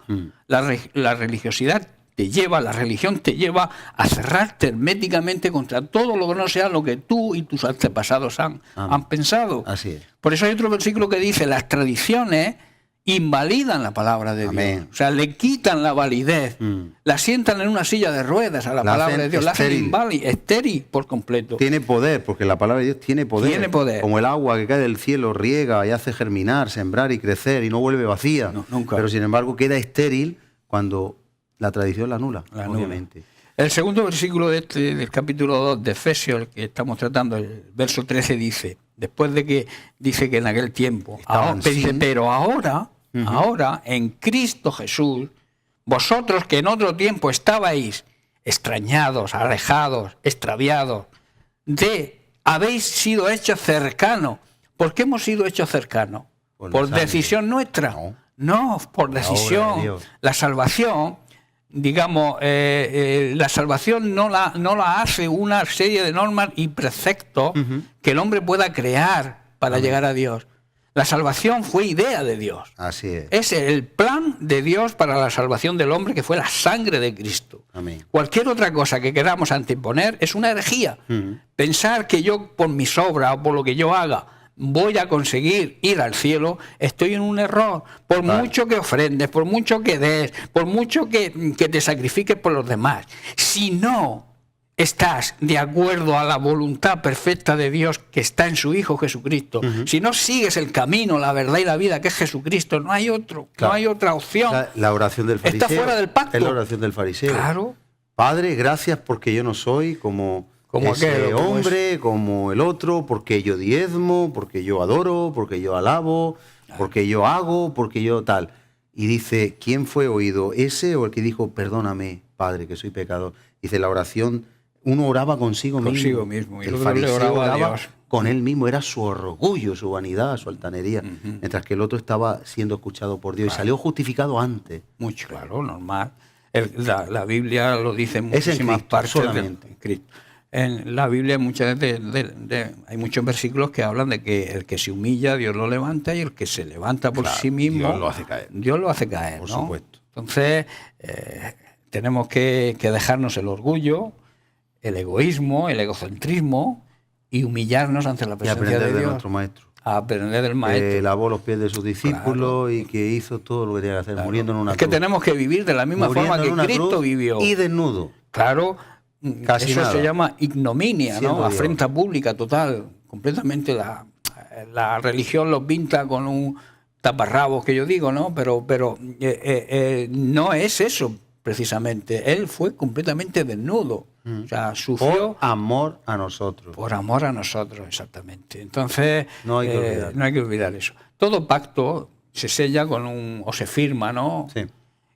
La religiosidad la religión te lleva a cerrarte herméticamente contra todo lo que no sea lo que tú y tus antepasados han pensado. Así es. Por eso hay otro versículo que dice, las tradiciones invalidan la palabra de Amén. Dios. O sea, le quitan la validez. La sientan en una silla de ruedas a la La palabra hacen de Dios. La hacen estéril. estéril por completo. Tiene poder, porque la palabra de Dios tiene poder. Tiene poder. Como el agua que cae del cielo, riega y hace germinar, sembrar y crecer y no vuelve vacía. No, nunca. Pero sin embargo queda estéril cuando la tradición la anula, La anula. obviamente. El segundo versículo del capítulo 2 de Efesios, el que estamos tratando, el verso 13 dice, después de que dice que en aquel tiempo, Estaban dice, sin- pero ahora, en Cristo Jesús, vosotros que en otro tiempo estabais extrañados, alejados, extraviados, habéis sido hechos cercanos. ¿Por qué hemos sido hechos cercanos? Por la ¿Por sangre. decisión nuestra? No, por obra de decisión. Dios. La salvación, digamos, la salvación no la hace una serie de normas y preceptos que el hombre pueda crear para llegar a Dios. La salvación fue idea de Dios. Así es. Es el plan de Dios para la salvación del hombre, que fue la sangre de Cristo. Amén. Cualquier otra cosa que queramos anteponer es una herejía. Pensar que yo, por mis obras o por lo que yo haga, voy a conseguir ir al cielo, estoy en un error. Por Vale. mucho que ofrendes, por mucho que des, por mucho que te sacrifiques por los demás, si no estás de acuerdo a la voluntad perfecta de Dios que está en su Hijo Jesucristo, si no sigues el camino, la verdad y la vida que es Jesucristo, no hay otro, Claro. no hay otra opción. La oración del fariseo. Está fuera del pacto. Es la oración del fariseo. Claro. Padre, gracias porque yo no soy como Como ese aquel, como hombre, como el otro, porque yo diezmo, porque yo adoro, porque yo alabo, porque yo hago, porque yo tal. Y dice, ¿quién fue oído? ¿Ese o el que dijo, perdóname, Padre, que soy pecador? Dice, la oración, uno oraba consigo mismo, y El el otro le fariseo oraba a oraba Dios. con él mismo, era su orgullo, su vanidad, su altanería, mientras que el otro estaba siendo escuchado por Dios y salió justificado antes. Mucho, claro, normal. La Biblia lo dice en Es en muchísimas Cristo, partes. solamente. En Cristo. En la Biblia muchas veces hay muchos versículos que hablan de que el que se humilla, Dios lo levanta, y el que se levanta por Claro, sí mismo, Dios lo hace caer. Dios lo hace caer, Por ¿no? supuesto. Entonces, tenemos que dejarnos el orgullo, el egoísmo, el egocentrismo y humillarnos ante la Y presencia aprender de de Dios. nuestro maestro. a aprender del maestro. Que lavó los pies de sus discípulos y que hizo todo lo que tenía que hacer, muriendo en una Es que cruz. tenemos que vivir de la misma Muriendo forma en que una Cristo cruz vivió. y desnudo. Claro, Casi eso nada. se llama ignominia, Siendo ¿no? Dios. Afrenta pública total. Completamente la religión los pinta con un taparrabos, que yo digo, ¿no? Pero no es eso precisamente. Él fue completamente desnudo. O sea, sufrió Por amor a nosotros. por amor a nosotros, exactamente. Entonces, No hay que olvidar. no hay que olvidar eso. Todo pacto se sella o se firma, ¿no? Sí.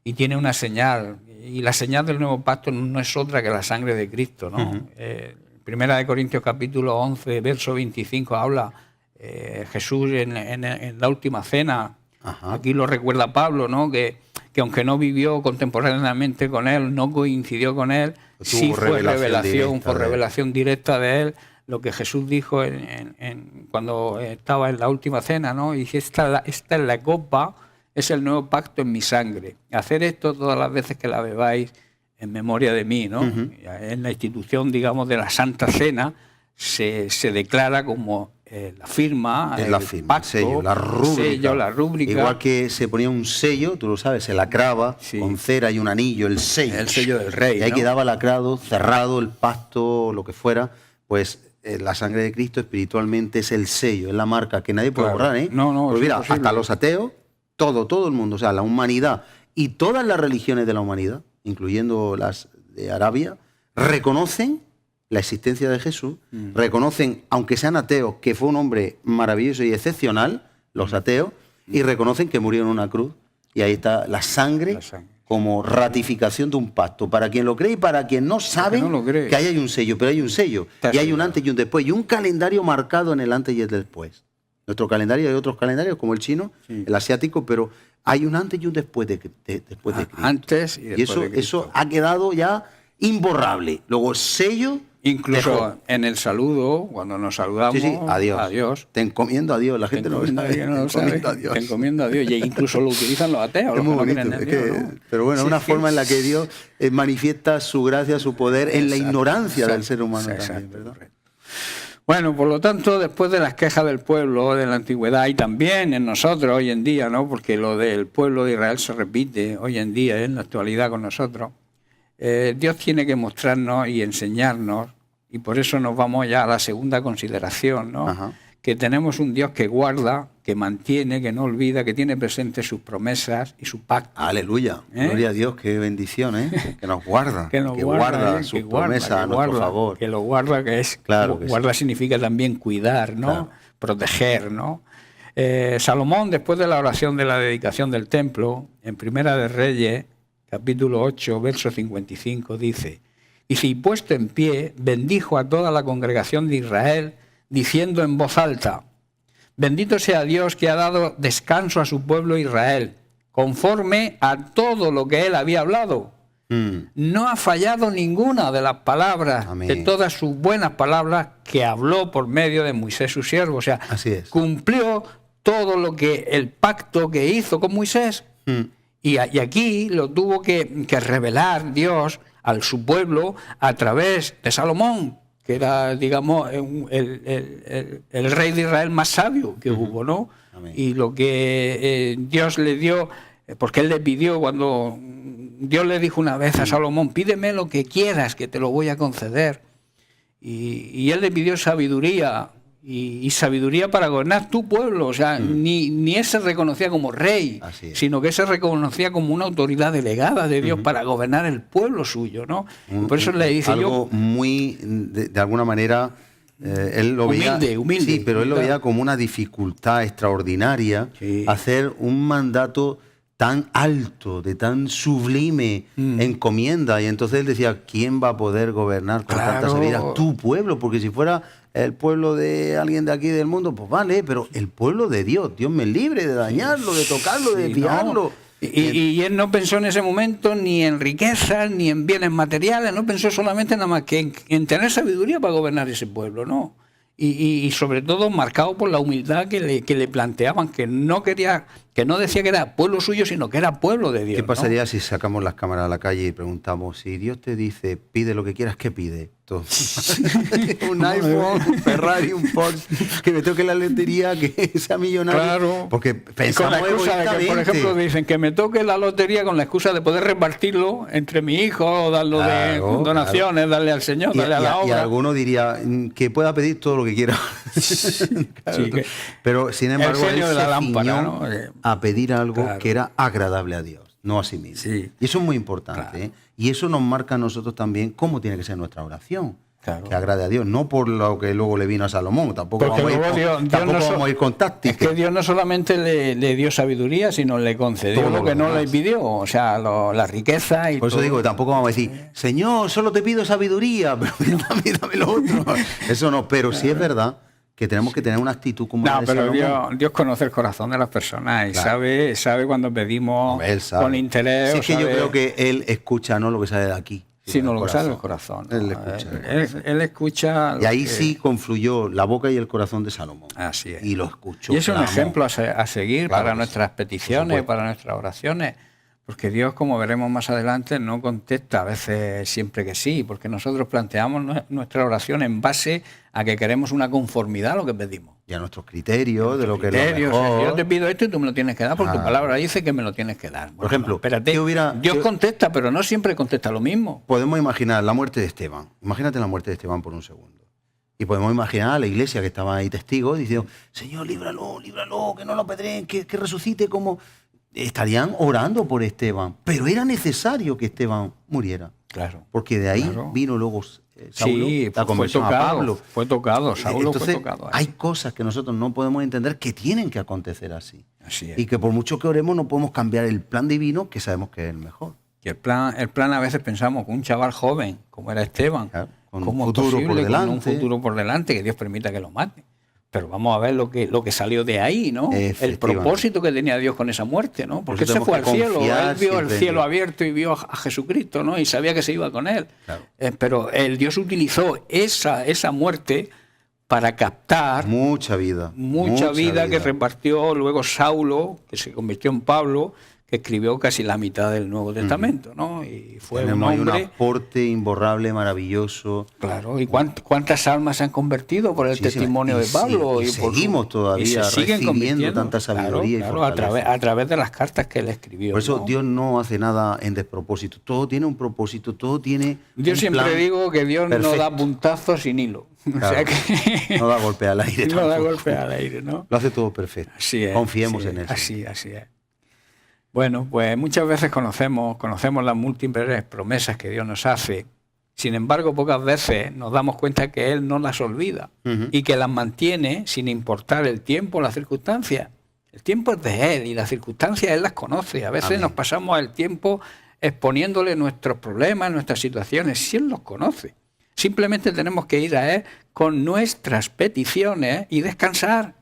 Y tiene una señal. Y la señal del nuevo pacto no es otra que la sangre de Cristo, ¿no? Primera de Corintios capítulo 11, verso 25, habla Jesús en la última cena. Ajá. Aquí lo recuerda Pablo, ¿no? Que aunque no vivió contemporáneamente con él, no coincidió con él, sí fue revelación directa de él lo que Jesús dijo cuando estaba en la última cena, ¿no? Y dice, esta es la copa, es el nuevo pacto en mi sangre. Hacer esto todas las veces que la bebáis en memoria de mí, ¿no? En la institución, digamos, de la Santa Cena se declara como la firma, Es la firma, pacto, el sello, la rúbrica. sello, la rúbrica. Igual que se ponía un sello, tú lo sabes, se lacraba Sí. con cera y un anillo, el sello. El sello del rey, Y ahí ¿no? quedaba lacrado, cerrado el pacto, lo que fuera. Pues la sangre de Cristo espiritualmente es el sello, es la marca que nadie puede Claro. borrar, ¿eh? No, Pues es mira, imposible. hasta los ateos, todo el mundo, o sea, la humanidad y todas las religiones de la humanidad, incluyendo las de Arabia, reconocen la existencia de Jesús, reconocen, aunque sean ateos, que fue un hombre maravilloso y excepcional, los ateos, y reconocen que murió en una cruz. Y ahí está la sangre, La sangre. como ratificación de un pacto. Para quien lo cree y para quien no sabe no lo cree. que ahí hay un sello, pero hay un sello. Está Y hay un sellado. antes y un después. Y un calendario marcado en el antes y el después. Nuestro calendario, hay otros calendarios como el chino, el asiático, pero hay un antes y un después de Cristo. Antes y después Y eso, de Cristo. eso ha quedado ya imborrable. Luego el sello. Incluso dejó. en el saludo, cuando nos saludamos, Sí, sí, adiós. adiós. Te encomiendo a Dios. La gente no lo encomiendo sabe. a Dios, no lo Te encomiendo sabe. a Dios. Te encomiendo a Dios. Y incluso lo utilizan los ateos. Es los muy que no bonito. creen en Es Dios, que, ¿no? pero bueno, Sí, una sí. forma en la que Dios manifiesta su gracia, su poder en la Exacto, ignorancia del exacto, ser humano exacto, también, ¿verdad? correcto. Bueno, por lo tanto, después de las quejas del pueblo de la antigüedad y también en nosotros hoy en día, ¿no? Porque lo del pueblo de Israel se repite hoy en día, en la actualidad con nosotros, Dios tiene que mostrarnos y enseñarnos, y por eso nos vamos ya a la segunda consideración, ¿no? Ajá. Que tenemos un Dios que guarda, que mantiene, que no olvida, que tiene presente sus promesas y su pacto. Aleluya. ¿Eh? Gloria a Dios, qué bendición, ¿eh? Que nos guarda. Que nos guarda ¿eh? sus Que guarda, promesas que a nuestro guarda, favor. Que lo guarda, que es. Claro que guarda significa también cuidar, ¿no? Claro. Proteger, ¿no? Salomón, después de la oración de la dedicación del templo, en Primera de Reyes, capítulo 8, verso 55, dice: Y si puesto en pie, bendijo a toda la congregación de Israel, diciendo en voz alta: Bendito sea Dios que ha dado descanso a su pueblo Israel, conforme a todo lo que él había hablado. No ha fallado ninguna de las palabras, Amén. de todas sus buenas palabras que habló por medio de Moisés su siervo. O sea, Así es. cumplió todo lo que el pacto que hizo con Moisés. Y aquí lo tuvo que revelar Dios a su pueblo a través de Salomón, que era, digamos, el rey de Israel más sabio que hubo, ¿no? Amén. Y lo que Dios le dio, porque él le pidió, cuando Dios le dijo una vez a Salomón: pídeme lo que quieras, que te lo voy a conceder. Y él le pidió sabiduría, y sabiduría para gobernar tu pueblo. O sea, ni él se reconocía como rey, Así es. sino que se reconocía como una autoridad delegada de Dios para gobernar el pueblo suyo, ¿no? Y por eso le dice algo muy, de alguna manera, él lo veía... Humilde. Sí, pero él lo Humildad. veía como una dificultad extraordinaria, Sí. hacer un mandato tan alto, de tan sublime encomienda. Y entonces él decía: ¿quién va a poder gobernar con tanta Claro. sabiduría? Tu pueblo, porque si fuera el pueblo de alguien de aquí del mundo, pues vale, pero el pueblo de Dios, Dios me libre de dañarlo, de tocarlo, de Sí, desviarlo. ¿no? Y él no pensó en ese momento ni en riquezas, ni en bienes materiales, no pensó solamente nada más que en tener sabiduría para gobernar ese pueblo, ¿no? Y sobre todo marcado por la humildad que le planteaban, que no quería que no decía que era pueblo suyo, sino que era pueblo de Dios. ¿Qué ¿no? pasaría si sacamos las cámaras a la calle y preguntamos, si Dios te dice, pide lo que quieras, ¿qué pide? Un iPhone, un Ferrari, un Porsche, que me toque la lotería, que sea millonario. Claro. Porque Con pensamos la excusa de que, por egoístamente. ejemplo, dicen que me toque la lotería con la excusa de poder repartirlo entre mis hijos, darlo de Claro, donaciones, darle al Señor, Y, darle a la y obra. alguno diría que pueda pedir todo lo que quiera. Claro, Sí, que- pero sin embargo, el genio él de la se lámpara, ciñó ¿no? a pedir algo Claro. que era agradable a Dios, no a sí mismo. Sí. Y eso es muy importante. Claro. ¿eh? Y eso nos marca a nosotros también cómo tiene que ser nuestra oración. Claro. Que agrade a Dios, no por lo que luego le vino a Salomón. Tampoco Porque vamos, a ir, luego con, Dios tampoco no so- vamos a ir con Es tácticas. que Dios no solamente le dio sabiduría, sino le concedió Todo lo que lo no le demás. pidió, o sea, la riqueza y Por eso todo. digo que tampoco vamos a decir, Señor, solo te pido sabiduría, pero dame lo otro. Eso no, pero sí es verdad que tenemos que tener una actitud como la No, de pero Salomón. Dios conoce el corazón de las personas y Claro. sabe cuando pedimos Hombre, él sabe. con interés. Sí, o es que yo sabe- creo que él escucha no lo que sale de aquí, sino del lo que sale del corazón. ¿no? Él escucha. Él escucha. Y lo ahí que- sí confluyó la boca y el corazón de Salomón. Así es. Y lo escuchó. Y es un clamó. ejemplo a seguir Claro para que sí, nuestras por peticiones, supuesto. para nuestras oraciones. Porque Dios, como veremos más adelante, no contesta a veces siempre que sí, porque nosotros planteamos nuestra oración en base a que queremos una conformidad a lo que pedimos. Y a nuestros criterios de lo que es Criterios, lo o sea, mejor. yo te pido esto y tú me lo tienes que dar, porque tu Ah. palabra dice que me lo tienes que dar. Bueno, ejemplo, no, espérate, ¿qué hubiera- Dios qué- contesta, pero no siempre contesta lo mismo. Podemos imaginar la muerte de Esteban. Imagínate la muerte de Esteban por un segundo. Y podemos imaginar a la iglesia que estaba ahí testigo diciendo, Señor, líbralo, líbralo, que no lo apedreen, que resucite como... Estarían orando por Esteban, pero era necesario que Esteban muriera. Claro. Porque de ahí Claro. vino luego Saulo, Sí, la fue conversión a tocado, Pablo. Saulo Entonces, fue tocado. hay cosas que nosotros no podemos entender que tienen que acontecer así. Así es. Y que por mucho que oremos no podemos cambiar el plan divino que sabemos que es el mejor. Y el plan a veces pensamos que un chaval joven, como era Esteban, Claro, con ¿cómo un es futuro posible por con un delante? futuro por delante que Dios permita que lo mate? Pero vamos a ver lo que salió de ahí, ¿no? El Efectivamente. propósito que tenía Dios con esa muerte, ¿no? Porque eso él se fue al tenemos que cielo, confiar él vio el siempre en cielo Dios. abierto y vio a Jesucristo, ¿no? Y sabía que se iba con él. Claro. Pero el Dios utilizó esa muerte para captar Mucha vida. mucha vida que repartió luego Saulo, que se convirtió en Pablo, que escribió casi la mitad del Nuevo Testamento, ¿no? Y fue Tenemos un ahí un hombre, aporte imborrable, maravilloso. claro, y cuántas almas se han convertido por el Muchísimas. testimonio Y de Pablo. sí, y por seguimos todavía y se siguen recibiendo convirtiendo, tanta sabiduría y claro, fortaleza. a través de las cartas que él escribió. Por eso ¿no? Dios no hace nada en despropósito. Todo tiene un propósito, todo tiene Yo un siempre plan digo que Dios no perfecto. da puntazos sin hilo. O sea Claro. que No da golpe al aire. no da tampoco. golpe al aire, ¿no? Lo hace todo perfecto. Así es, Confiemos así en es, eso. Así es. Bueno, pues muchas veces conocemos las múltiples promesas que Dios nos hace. Sin embargo, pocas veces nos damos cuenta que Él no las olvida Ujú. y que las mantiene sin importar el tiempo o las circunstancias. El tiempo es de Él y las circunstancias Él las conoce. A veces Amén. nos pasamos el tiempo exponiéndole nuestros problemas, nuestras situaciones, si Él los conoce. Simplemente tenemos que ir a Él con nuestras peticiones y descansar.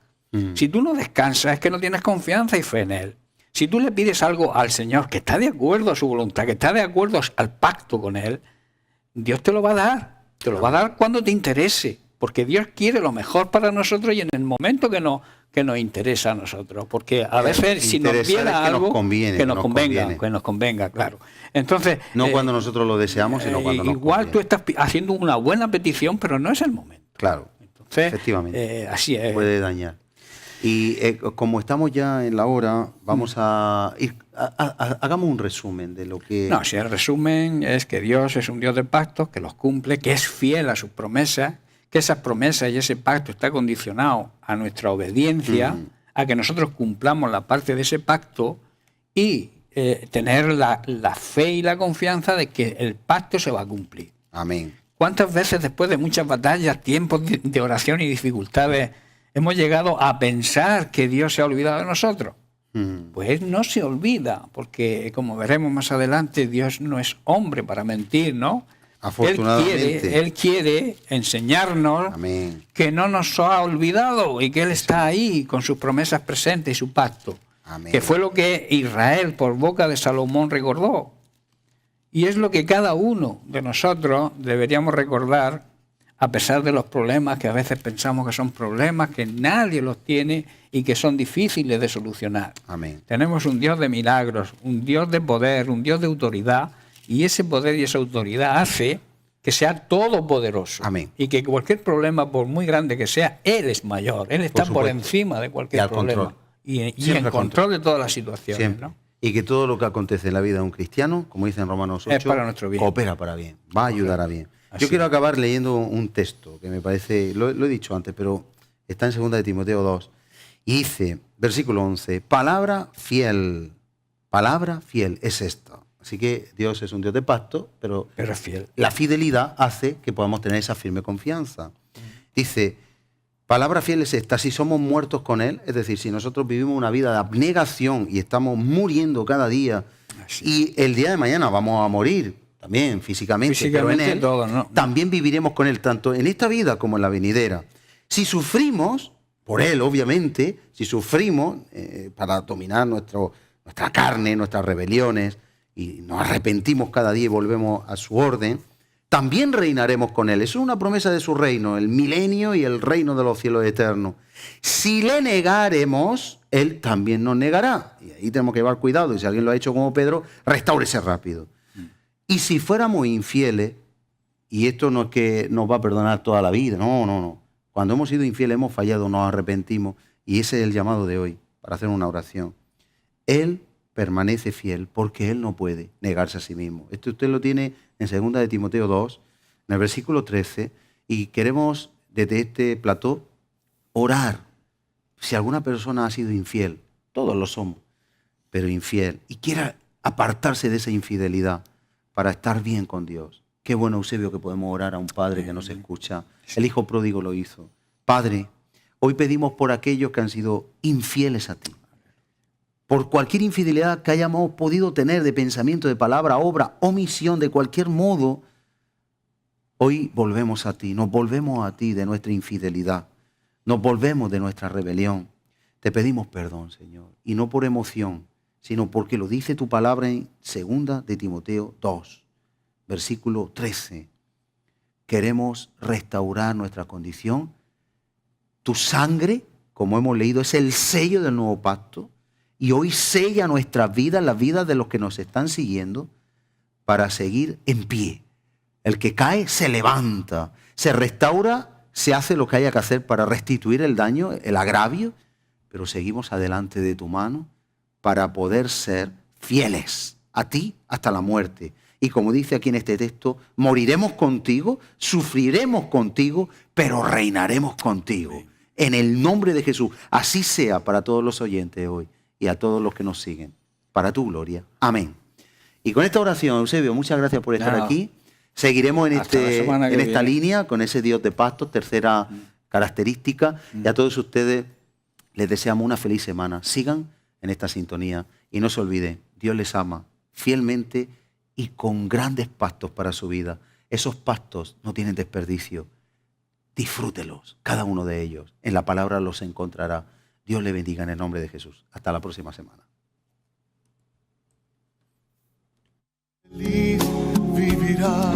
Si tú no descansas es que no tienes confianza y fe en Él. Si tú le pides algo al Señor que está de acuerdo a su voluntad, que está de acuerdo al pacto con Él, Dios te lo va a dar. Te lo va a dar cuando te interese. Porque Dios quiere lo mejor para nosotros y en el momento que nos interesa a nosotros. Porque a veces si nos interesar viera es que nos algo conviene, que nos convenga, conviene. que nos convenga, claro. Entonces, No cuando nosotros lo deseamos, sino cuando nos igual tú conviene. estás haciendo una buena petición, pero no es el momento. Claro, Entonces, efectivamente. así es. Puede dañar. Y como estamos ya en la hora, vamos a ir... hagamos un resumen de lo que... No, si el resumen es que Dios es un Dios de pactos, que los cumple, que es fiel a sus promesas, que esas promesas y ese pacto está condicionado a nuestra obediencia, a que nosotros cumplamos la parte de ese pacto y tener la fe y la confianza de que el pacto se va a cumplir. Amén. ¿Cuántas veces después de muchas batallas, tiempos de oración y dificultades, hemos llegado a pensar que Dios se ha olvidado de nosotros? Pues no se olvida, porque como veremos más adelante, Dios no es hombre para mentir, ¿no? Afortunadamente. Él quiere enseñarnos Amén. que no nos ha olvidado y que Él está ahí con sus promesas presentes y su pacto. Amén. Que fue lo que Israel por boca de Salomón recordó. Y es lo que cada uno de nosotros deberíamos recordar a pesar de los problemas que a veces pensamos que son problemas, que nadie los tiene y que son difíciles de solucionar. Amén. Tenemos un Dios de milagros, un Dios de poder, un Dios de autoridad, y ese poder y esa autoridad hace que sea todopoderoso. Amén. Y que cualquier problema, por muy grande que sea, Él es mayor, Él está por encima de Y cualquier al problema. control. Y en Siempre control de todas las situaciones. Siempre. ¿No? Y que todo lo que acontece en la vida de un cristiano, como dice en Romanos 8, Es para nuestro bien. coopera para bien, va a ayudar a bien. Así Yo quiero es. acabar leyendo un texto que me parece, lo he dicho antes, pero está en 2 de Timoteo 2. Y dice, versículo 11, palabra fiel es esta. Así que Dios es un Dios de pacto, pero es fiel. la fidelidad hace que podamos tener esa firme confianza. Dice, palabra fiel es esta, si somos muertos con Él, es decir, si nosotros vivimos una vida de abnegación y estamos muriendo cada día, y el día de mañana vamos a morir también físicamente, pero en Él todo, ¿no? también viviremos con Él, tanto en esta vida como en la venidera. Si sufrimos, por Él obviamente, si sufrimos para dominar nuestra carne, nuestras rebeliones, y nos arrepentimos cada día y volvemos a su orden, también reinaremos con Él. Eso es una promesa de su reino, el milenio y el reino de los cielos eternos. Si le negaremos, Él también nos negará. Y ahí tenemos que llevar cuidado, y si alguien lo ha hecho como Pedro, restáurese rápido. Y si fuéramos infieles, y esto no es que nos va a perdonar toda la vida, no. Cuando hemos sido infieles, hemos fallado, nos arrepentimos, y ese es el llamado de hoy, para hacer una oración. Él permanece fiel porque Él no puede negarse a sí mismo. Esto usted lo tiene en 2 de Timoteo 2, en el versículo 13, y queremos desde este plató orar. Si alguna persona ha sido infiel, todos lo somos, pero infiel, y quiera apartarse de esa infidelidad para estar bien con Dios. Qué bueno, Eusebio, que podemos orar a un Padre que nos escucha. El Hijo pródigo lo hizo. Padre, hoy pedimos por aquellos que han sido infieles a ti. Por cualquier infidelidad que hayamos podido tener de pensamiento, de palabra, obra, omisión, de cualquier modo, hoy volvemos a ti, nos volvemos a ti de nuestra infidelidad, nos volvemos de nuestra rebelión. Te pedimos perdón, Señor, y no por emoción, sino porque lo dice tu palabra en 2 de Timoteo 2, versículo 13. Queremos restaurar nuestra condición. Tu sangre, como hemos leído, es el sello del nuevo pacto. Y hoy sella nuestras vidas, las vidas de los que nos están siguiendo, para seguir en pie. El que cae se levanta, se restaura, se hace lo que haya que hacer para restituir el daño, el agravio, pero seguimos adelante de tu mano para poder ser fieles a ti hasta la muerte. Y como dice aquí en este texto, moriremos contigo, sufriremos contigo, pero reinaremos contigo. En el nombre de Jesús, así sea para todos los oyentes hoy. Y a todos los que nos siguen, para tu gloria. Amén. Y con esta oración, Eusebio, muchas gracias por estar aquí. Seguiremos en esta línea con ese Dios de pactos, tercera característica. Y a todos ustedes les deseamos una feliz semana. Sigan en esta sintonía y no se olviden, Dios les ama fielmente y con grandes pactos para su vida. Esos pactos no tienen desperdicio. Disfrútelos, cada uno de ellos. En la palabra los encontrará. Dios le bendiga en el nombre de Jesús. Hasta la próxima semana. Feliz vivirá.